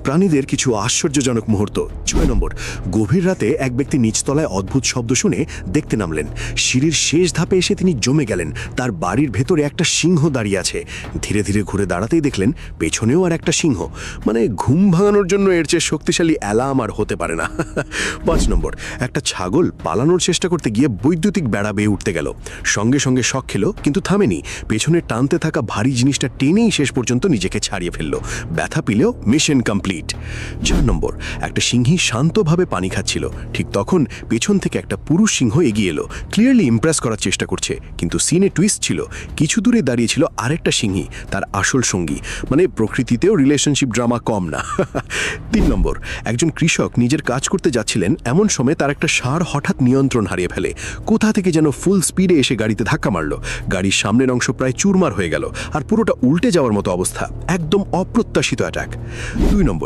প্রাণীদের কিছু আশ্চর্যজনক মুহূর্ত। 6 নম্বর, গভীর রাতে এক ব্যক্তি নিচতলায় অদ্ভুত শব্দ শুনে দেখতে নামলেন। সিঁড়ির শেষ ধাপে এসে তিনি জমে গেলেন। তার বাড়ির ভেতরে একটা সিংহ দাঁড়িয়ে আছে। ধীরে ধীরে ঘুরে দাঁড়াতেই দেখলেন পেছনেও আর একটা সিংহ। মানে ঘুম ভাঙানোর জন্য এর চেয়ে শক্তিশালী অ্যালার্ম আর হতে পারে না। 5 নম্বর, একটা ছাগল পালানোর চেষ্টা করতে গিয়ে বৈদ্যুতিক বেড়া বেয়ে উঠতে গেল। সঙ্গে সঙ্গে শক খেলো, কিন্তু থামেনি। পেছনে টানতে থাকা ভারী জিনিসটা টেনেই শেষ পর্যন্ত নিজেকে ছাড়িয়ে ফেললো। ব্যথা পেলেও মিশন কমপ্লিট। 4 নম্বর, একটা সিংহী শান্তভাবে পানি খাচ্ছিল। ঠিক তখন পেছন থেকে একটা পুরুষ সিংহ এগিয়ে এলো। ক্লিয়ারলি ইমপ্রেস করার চেষ্টা করছে, কিন্তু সিনে টুইস্ট ছিল। কিছু দূরে দাঁড়িয়ে ছিল আরেকটা সিংহী, তার আসল সঙ্গী। মানে প্রকৃতিতেও রিলেশনশিপ ড্রামা কম না। 3 নম্বর, একজন কৃষক নিজের কাজ করতে যাচ্ছিলেন। এমন সময় তার একটা ষাঁড় হঠাৎ নিয়ন্ত্রণ হারিয়ে ফেলে। কোথা থেকে যেন ফুল স্পিডে এসে গাড়িতে ধাক্কা মারল। গাড়ির সামনের অংশ প্রায় চুরমার হয়ে গেল, আর পুরোটা উল্টে যাওয়ার মতো অবস্থা। একদম অপ্রত্যাশিত অ্যাটাক। 2 নম্বর,